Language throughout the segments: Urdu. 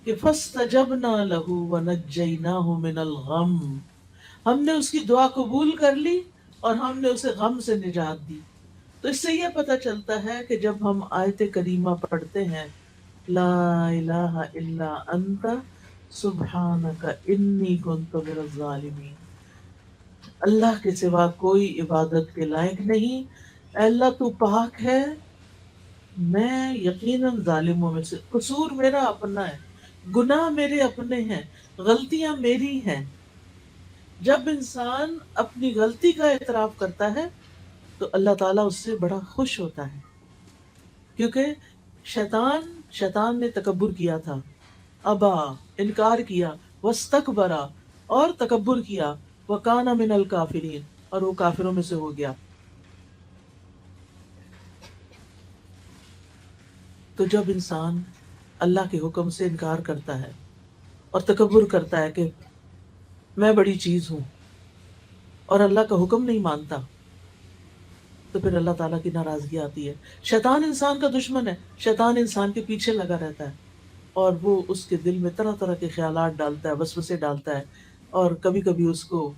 کہ فاستجبنا له ونجيناه من الغم، ہم نے اس کی دعا قبول کر لی اور ہم نے اسے غم سے نجات دی۔ تو اس سے یہ پتہ چلتا ہے کہ جب ہم آیت کریمہ پڑھتے ہیں، لا الہ الا انت سبحانک انی کنت من الظالمین، اللہ کے سوا کوئی عبادت کے لائق نہیں، اے اللہ تو پاک ہے، میں یقیناً ظالموں میں سے، قصور میرا اپنا ہے، گناہ میرے اپنے ہیں، غلطیاں میری ہیں۔ جب انسان اپنی غلطی کا اعتراف کرتا ہے تو اللہ تعالیٰ اس سے بڑا خوش ہوتا ہے، کیونکہ شیطان نے تکبر کیا تھا، ابا، انکار کیا، واستکبرا، اور تکبر کیا، وکانا من الکافرین، اور وہ کافروں میں سے ہو گیا۔ تو جب انسان اللہ کے حکم سے انکار کرتا ہے اور تکبر کرتا ہے کہ میں بڑی چیز ہوں، اور اللہ کا حکم نہیں مانتا، تو پھر اللہ تعالیٰ کی ناراضگی آتی ہے۔ شیطان انسان کا دشمن ہے، شیطان انسان کے پیچھے لگا رہتا ہے، اور وہ اس کے دل میں طرح طرح کے خیالات ڈالتا ہے، وسوسے ڈالتا ہے، اور کبھی کبھی اس کو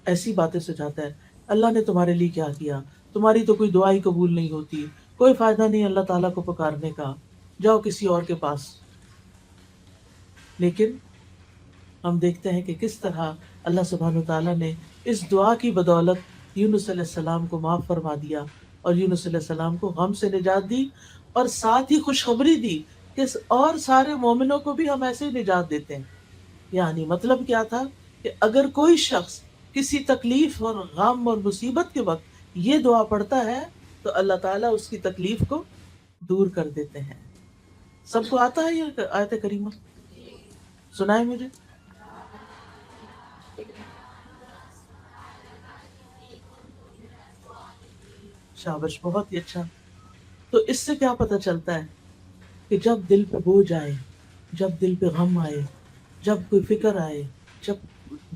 ایسی باتیں سجاتا ہے، اللہ نے تمہارے لیے کیا کیا، تمہاری تو کوئی دعا ہی قبول نہیں ہوتی، کوئی فائدہ نہیں اللہ تعالیٰ کو پکارنے کا، جاؤ کسی اور کے پاس۔ لیکن ہم دیکھتے ہیں کہ کس طرح اللہ سبحانہ وتعالیٰ نے اس دعا کی بدولت یونس علیہ السلام کو معاف فرما دیا، اور یونس علیہ السلام کو غم سے نجات دی، اور ساتھ ہی خوشخبری دی کہ اور سارے مومنوں کو بھی ہم ایسے ہی نجات دیتے ہیں۔ یعنی مطلب کیا تھا کہ اگر کوئی شخص کسی تکلیف اور غم اور مصیبت کے وقت یہ دعا پڑھتا ہے تو اللہ تعالیٰ اس کی تکلیف کو دور کر دیتے ہیں۔ سب کو آتا ہے یہ آیت کریمہ؟ سنائے مجھے۔ شابش، بہت ہی اچھا۔ تو اس سے کیا پتہ چلتا ہے کہ جب دل پہ بوجھ آئے، جب دل پہ غم آئے، جب کوئی فکر آئے، جب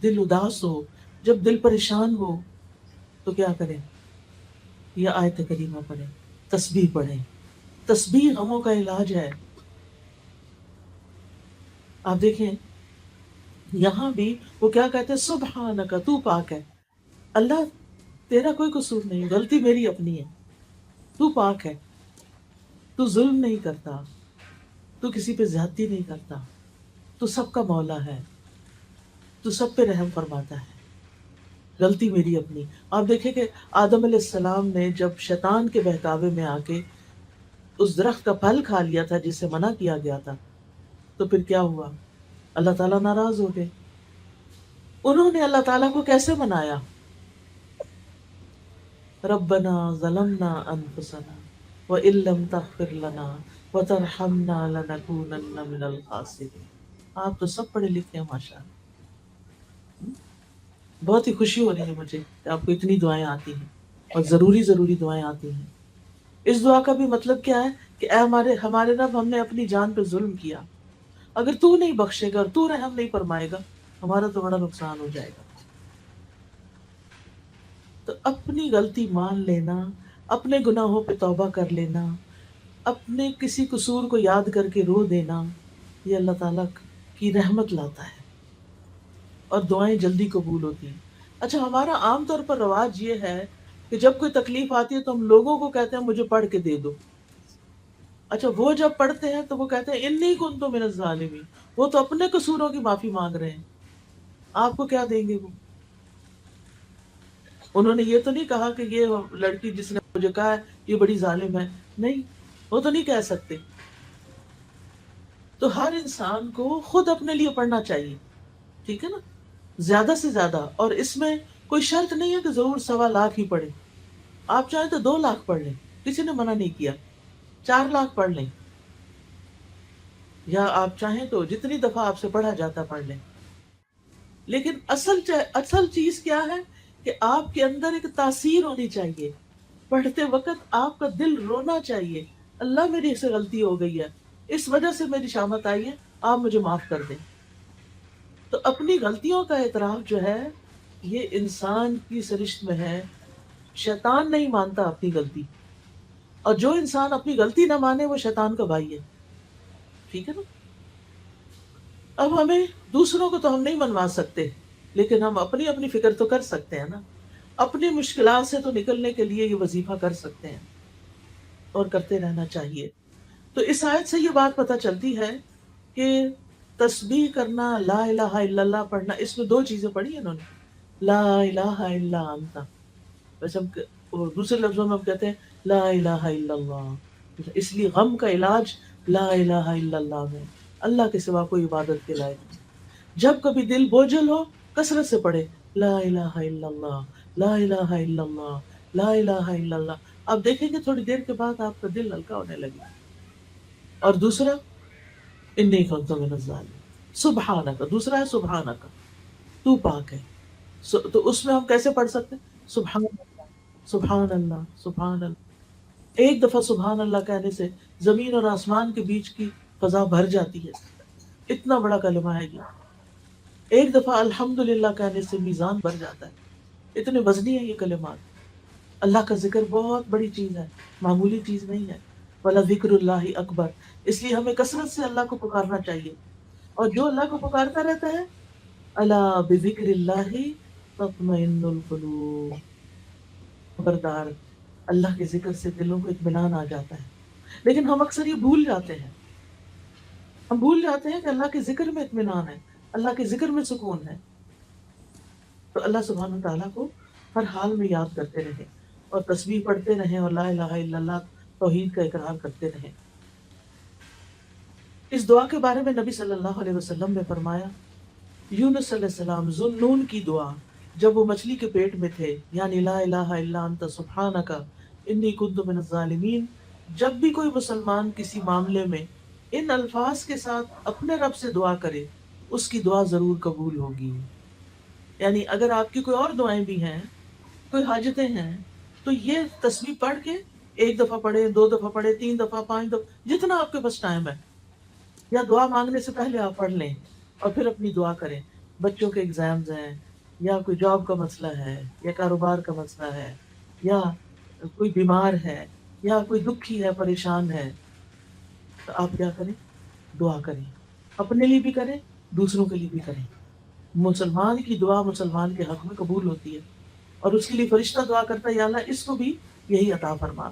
دل اداس ہو، جب دل پریشان ہو، تو کیا کریں؟ یہ آیت کریمہ پڑھیں، تسبیح پڑھیں۔ تسبیح غموں کا علاج ہے۔ آپ دیکھیں یہاں بھی وہ کیا کہتے ہیں، سبحانک، تو پاک ہے، اللہ تیرا کوئی قصور نہیں، غلطی میری اپنی ہے، تو پاک ہے، تو ظلم نہیں کرتا، تو کسی پہ زیادتی نہیں کرتا، تو سب کا مولا ہے، تو سب پہ رحم فرماتا ہے، غلطی میری اپنی۔ آپ دیکھیں کہ آدم علیہ السلام نے جب شیطان کے بہکاوے میں آ کے اس درخت کا پھل کھا لیا تھا جسے منع کیا گیا تھا، تو پھر کیا ہوا؟ اللہ تعالیٰ ناراض ہو گئے۔ انہوں نے اللہ تعالیٰ کو کیسے منایا؟ ربنا ظلمنا انفسنا وان لم تغفر لنا وترحمنا لنکونن من الخاسرین۔ آپ تو سب پڑھے لکھے ہیں ماشاء اللہ، بہت ہی خوشی ہو رہی ہے مجھے کہ آپ کو اتنی دعائیں آتی ہیں، اور ضروری ضروری دعائیں آتی ہیں۔ اس دعا کا بھی مطلب کیا ہے کہ اے ہمارے رب، ہم نے اپنی جان پہ ظلم کیا، اگر تو نہیں بخشے گا اور تو رحم نہیں فرمائے گا، ہمارا تو بڑا نقصان ہو جائے گا۔ تو اپنی غلطی مان لینا، اپنے گناہوں پہ توبہ کر لینا، اپنے کسی قصور کو یاد کر کے رو دینا، یہ اللہ تعالیٰ کی رحمت لاتا ہے، اور دعائیں جلدی قبول ہوتی ہیں۔ اچھا، ہمارا عام طور پر رواج یہ ہے کہ جب کوئی تکلیف آتی ہے تو ہم لوگوں کو کہتے ہیں مجھے پڑھ کے دے دو۔ اچھا، وہ جب پڑھتے ہیں تو وہ کہتے ہیں انی کنت من الظالمین، وہ تو اپنے قصوروں کی معافی مانگ رہے ہیں، آپ کو کیا دیں گے وہ؟ انہوں نے یہ تو نہیں کہا کہ یہ لڑکی جس نے مجھے کہا ہے یہ بڑی ظالم ہے، نہیں، وہ تو نہیں کہہ سکتے۔ تو ہر انسان کو خود اپنے لیے پڑھنا چاہیے، ٹھیک ہے نا، زیادہ سے زیادہ، اور اس میں کوئی شرط نہیں ہے کہ ضرور 1.25 لاکھ ہی پڑھے، آپ چاہیں تو 2 لاکھ پڑھ لیں، کسی نے منع نہیں کیا، 4 لاکھ پڑھ لیں، یا آپ چاہیں تو جتنی دفعہ آپ سے پڑھا جاتا پڑھ لیں۔ لیکن اصل چیز کیا ہے کہ آپ کے اندر ایک تاثیر ہونی چاہیے، پڑھتے وقت آپ کا دل رونا چاہیے، اللہ میری سے غلطی ہو گئی ہے، اس وجہ سے میری شامت آئی ہے، آپ مجھے معاف کر دیں۔ تو اپنی غلطیوں کا اعتراف جو ہے یہ انسان کی سرشت میں ہے، شیطان نہیں مانتا اپنی غلطی، اور جو انسان اپنی غلطی نہ مانے وہ شیطان کا بھائی ہے، ٹھیک ہے نا۔ اب ہمیں دوسروں کو تو ہم نہیں منوا سکتے، لیکن ہم اپنی اپنی فکر تو کر سکتے ہیں نا، اپنی مشکلات سے تو نکلنے کے لیے یہ وظیفہ کر سکتے ہیں اور کرتے رہنا چاہیے۔ تو اس آیت سے یہ بات پتہ چلتی ہے کہ تسبیح کرنا، لا الہ الا اللہ پڑھنا، اس میں دو چیزیں پڑھی ہیں انہوں نے، لا الہ الا انت، ویسے ہم اور دوسرے لفظوں میں ہم کہتے ہیں لا الہ الا اللہ، اس لیے غم کا علاج لا الہ الا اللہ میں، اللہ کے سوا کوئی عبادت کے لائق نہیں۔ جب کبھی دل بوجھل ہو، کثرت سے پڑھے لا الہ الا اللہ، لا الہ الا اللہ، لا الہ الا اللہ، آپ دیکھیں گے تھوڑی دیر کے بعد آپ کا دل ہلکا ہونے لگے۔ اور دوسرا انی کنت من الظالمین، سبحانک، دوسرا ہے سبحانک، تو پاک ہے۔ تو اس میں ہم کیسے پڑھ سکتے ہیں؟ سبحان اللہ، سبحان اللہ، سبحان اللہ، ایک دفعہ سبحان اللہ کہنے سے زمین اور آسمان کے بیچ کی فضا بھر جاتی ہے، اتنا بڑا کلمہ ہے یہ۔ ایک دفعہ الحمدللہ کہنے سے میزان بھر جاتا ہے، اتنے وزنی ہے یہ کلمات۔ اللہ کا ذکر بہت بڑی چیز ہے، معمولی چیز نہیں ہے۔ وَلَذِكْرُ اللَّهِ اکبر، اس لیے ہمیں کثرت سے اللہ کو پکارنا چاہیے، اور جو اللہ کو پکارتا رہتا ہے، الا بذکر اللہ تطمئن القلوب، خبردار، اللہ کے ذکر سے دلوں کو اطمینان آ جاتا ہے۔ لیکن ہم اکثر یہ بھول جاتے ہیں، ہم بھول جاتے ہیں کہ اللہ کے ذکر میں اطمینان ہے، اللہ کے ذکر میں سکون ہے۔ تو اللہ سبحانہ تعالیٰ کو ہر حال میں یاد کرتے رہیں، اور تسبیح پڑھتے رہیں، اور لا الہ الا اللہ توحید کا اقرار کرتے رہیں۔ اس دعا کے بارے میں نبی صلی اللہ علیہ وسلم نے فرمایا، یونس علیہ السلام ذوالنون کی دعا جب وہ مچھلی کے پیٹ میں تھے، یعنی لا الہ الا انت سبحانک انی کنت من الظالمین، جب بھی کوئی مسلمان کسی معاملے میں ان الفاظ کے ساتھ اپنے رب سے دعا کرے، اس کی دعا ضرور قبول ہوگی۔ یعنی اگر آپ کی کوئی اور دعائیں بھی ہیں، کوئی حاجتیں ہیں، تو یہ تسبیح پڑھ کے ایک دفعہ پڑھے، دو دفعہ پڑھے، تین دفعہ، پانچ دفعہ، جتنا آپ کے پاس ٹائم ہے، یا دعا مانگنے سے پہلے آپ پڑھ لیں اور پھر اپنی دعا کریں۔ بچوں کے ایگزامز ہیں، یا کوئی جاب کا مسئلہ ہے، یا کاروبار کا مسئلہ ہے، یا کوئی بیمار ہے، یا کوئی دکھی ہے، پریشان ہے، تو آپ کیا کریں؟ دعا کریں، اپنے لیے بھی کریں، دوسروں کے لیے بھی کریں۔ مسلمان کی دعا مسلمان کے حق میں قبول ہوتی ہے، اور اس کے لیے فرشتہ دعا کرتا ہے، یا اللہ اس کو بھی یہی عطا فرما۔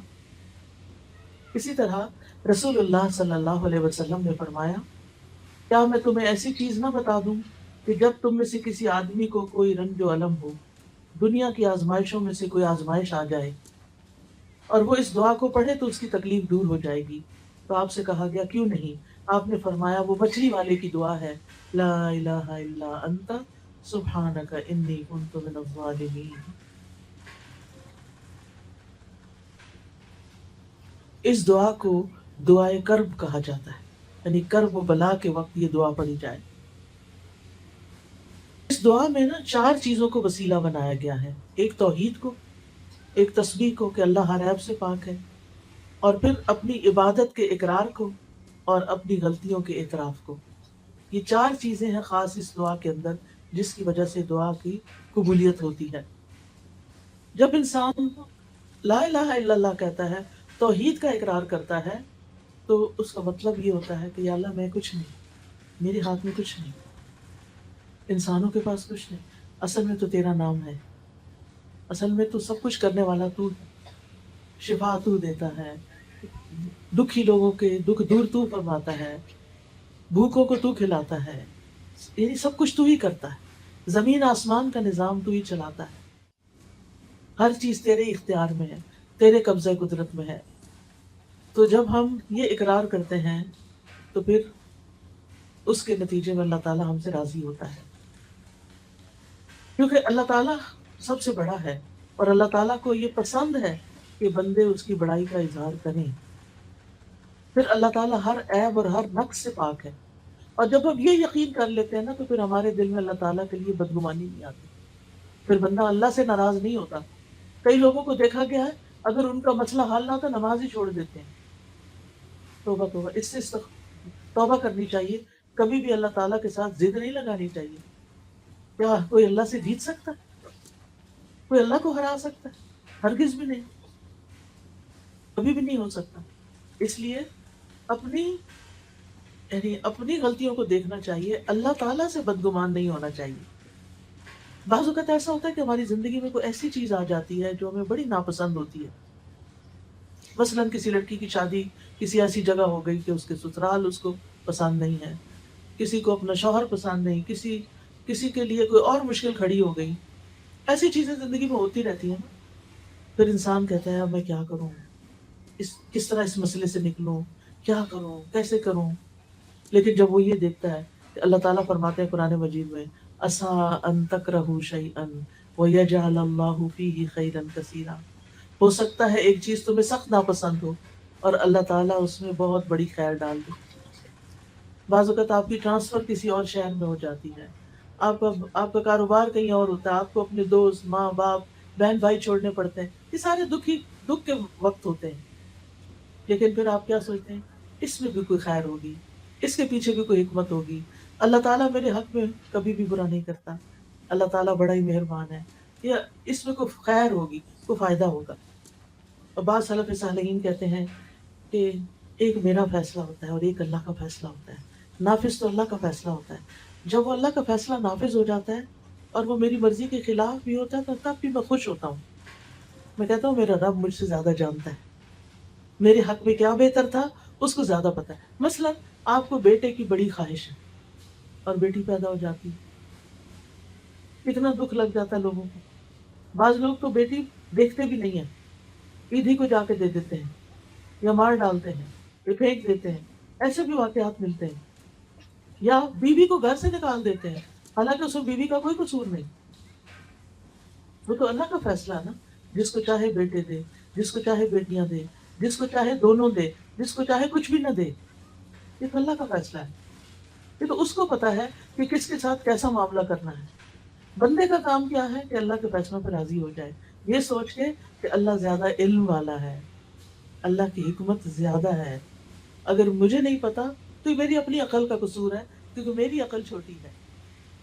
اسی طرح رسول اللہ صلی اللہ علیہ وسلم نے فرمایا، کیا میں تمہیں ایسی چیز نہ بتا دوں کہ جب تم میں سے کسی آدمی کو کوئی رنج و الم ہو، دنیا کی آزمائشوں میں سے کوئی آزمائش آ جائے، اور وہ اس دعا کو پڑھے تو اس کی تکلیف دور ہو جائے گی؟ تو آپ سے کہا گیا کیوں نہیں؟ آپ نے فرمایا وہ مچھلی والے کی دعا ہے، لا الہ الا انت سبحانک انی کنت من الظالمین۔ اس دعا کو دعائے کرب کہا جاتا ہے، یعنی کرب و بلا کے وقت یہ دعا پڑھی جائے۔ اس دعا میں نا چار چیزوں کو وسیلہ بنایا گیا ہے، ایک توحید کو، ایک تسبیح کو کہ اللہ ہر عیب سے پاک ہے، اور پھر اپنی عبادت کے اقرار کو، اور اپنی غلطیوں کے اعتراف کو۔ یہ چار چیزیں ہیں خاص اس دعا کے اندر، جس کی وجہ سے دعا کی قبولیت ہوتی ہے۔ جب انسان لا الہ الا اللہ کہتا ہے، توحید کا اقرار کرتا ہے، تو اس کا مطلب یہ ہوتا ہے کہ یا اللہ میں کچھ نہیں، میرے ہاتھ میں کچھ نہیں، انسانوں کے پاس کچھ نہیں، اصل میں تو تیرا نام ہے، اصل میں تو سب کچھ کرنے والا تو ہے، شفا تو دیتا ہے، دکھی لوگوں کے دکھ دور تو فرماتا ہے، بھوکوں کو تو کھلاتا ہے، یعنی سب کچھ تو ہی کرتا ہے، زمین آسمان کا نظام تو ہی چلاتا ہے، ہر چیز تیرے اختیار میں ہے، تیرے قبضہ قدرت میں ہے۔ تو جب ہم یہ اقرار کرتے ہیں تو پھر اس کے نتیجے میں اللہ تعالیٰ ہم سے راضی ہوتا ہے، کیونکہ اللہ تعالیٰ سب سے بڑا ہے، اور اللہ تعالیٰ کو یہ پسند ہے کہ بندے اس کی بڑائی کا اظہار کریں۔ پھر اللہ تعالیٰ ہر عیب اور ہر نقص سے پاک ہے، اور جب ہم یہ یقین کر لیتے ہیں نا، تو پھر ہمارے دل میں اللہ تعالیٰ کے لیے بدگمانی نہیں آتی، پھر بندہ اللہ سے ناراض نہیں ہوتا۔ کئی لوگوں کو دیکھا گیا ہے، اگر ان کا مسئلہ حل نہ ہوتا نماز ہی چھوڑ دیتے ہیں۔ توبہ توبہ، اس سے توبہ کرنی چاہیے، کبھی بھی اللہ تعالیٰ کے ساتھ ضد نہیں لگانی چاہیے۔ کیا کوئی اللہ سے جیت سکتا ہے؟ کوئی اللہ کو ہرا سکتا ہے؟ ہرگز بھی نہیں، کبھی بھی نہیں ہو سکتا۔ اس لیے اپنی یعنی اپنی غلطیوں کو دیکھنا چاہیے، اللہ تعالیٰ سے بدگمان نہیں ہونا چاہیے۔ بعض اوقات ایسا ہوتا ہے کہ ہماری زندگی میں کوئی ایسی چیز آ جاتی ہے جو ہمیں بڑی ناپسند ہوتی ہے، مثلاً کسی لڑکی کی شادی کسی ایسی جگہ ہو گئی کہ اس کے سسرال اس کو پسند نہیں ہے، کسی کو اپنا شوہر پسند نہیں، کسی کے لیے کوئی اور مشکل کھڑی ہو گئی، ایسی چیزیں زندگی میں ہوتی رہتی ہیں نا۔ پھر انسان کہتا ہے اب میں کیا کروں، کس طرح اس مسئلے سے نکلوں، کیا کروں، کیسے کروں؟ لیکن جب وہ یہ دیکھتا ہے کہ اللہ تعالیٰ فرماتے ہیں قرآن مجید میں عَسَىٰ أَن تَكْرَهُوا شَيْئًا وَيَجْعَلَ اللَّهُ فِيهِ خَيْرًا كَثِيرًا، ہو سکتا ہے ایک چیز تمہیں سخت ناپسند ہو اور اللہ تعالیٰ اس میں بہت بڑی خیر ڈال دے۔ بعض اوقات آپ کی ٹرانسفر کسی اور شہر میں ہو جاتی ہے، آپ کا کاروبار کہیں اور ہوتا ہے، آپ کو اپنے دوست، ماں باپ، بہن بھائی چھوڑنے پڑتے ہیں، یہ سارے دکھ کے وقت ہوتے ہیں، لیکن پھر آپ کیا سوچتے ہیں اس میں بھی کوئی خیر ہوگی، اس کے پیچھے بھی کوئی حکمت ہوگی، اللہ تعالیٰ میرے حق میں کبھی بھی برا نہیں کرتا، اللہ تعالیٰ بڑا ہی مہربان ہے، یا اس میں کوئی خیر ہوگی، کوئی فائدہ ہوگا۔ اور بعض سلف صالحین کہتے ہیں کہ ایک میرا فیصلہ ہوتا ہے اور ایک اللہ کا فیصلہ ہوتا ہے، نافذ تو اللہ کا فیصلہ ہوتا ہے، جب وہ اللہ کا فیصلہ نافذ ہو جاتا ہے اور وہ میری مرضی کے خلاف بھی ہوتا ہے تو تب بھی میں خوش ہوتا ہوں، میں کہتا ہوں میرا رب مجھ سے زیادہ جانتا ہے، میرے حق میں کیا بہتر تھا اس کو زیادہ پتا ہے۔ مثلا آپ کو بیٹے کی بڑی خواہش ہے اور بیٹی پیدا ہو جاتی ہے، کتنا دکھ لگ جاتا ہے لوگوں کو۔ بعض لوگ تو بیٹی دیکھتے بھی نہیں ہیں، عید ہی کو جا کے دے دیتے ہیں یا مار ڈالتے ہیں یا پھینک دیتے ہیں، ایسے بھی واقعات ملتے ہیں۔ یا بیوی کو گھر سے نکال دیتے ہیں حالانکہ اس میں بیوی کا کوئی قصور نہیں، وہ تو اللہ کا فیصلہ ہے نا، جس کو چاہے بیٹے دے، جس کو چاہے بیٹیاں دے، جس کو چاہے دونوں دے، جس کو چاہے کچھ بھی نہ دے، یہ تو اللہ کا فیصلہ ہے، یہ تو اس کو پتا ہے کہ کس کے ساتھ کیسا معاملہ کرنا ہے۔ بندے کا کام کیا ہے کہ اللہ کے فیصلوں پہ راضی ہو جائے، یہ سوچ کے کہ اللہ زیادہ علم والا ہے، اللہ کی حکمت زیادہ ہے، اگر مجھے نہیں پتا تو یہ میری اپنی عقل کا قصور ہے کیونکہ میری عقل چھوٹی ہے۔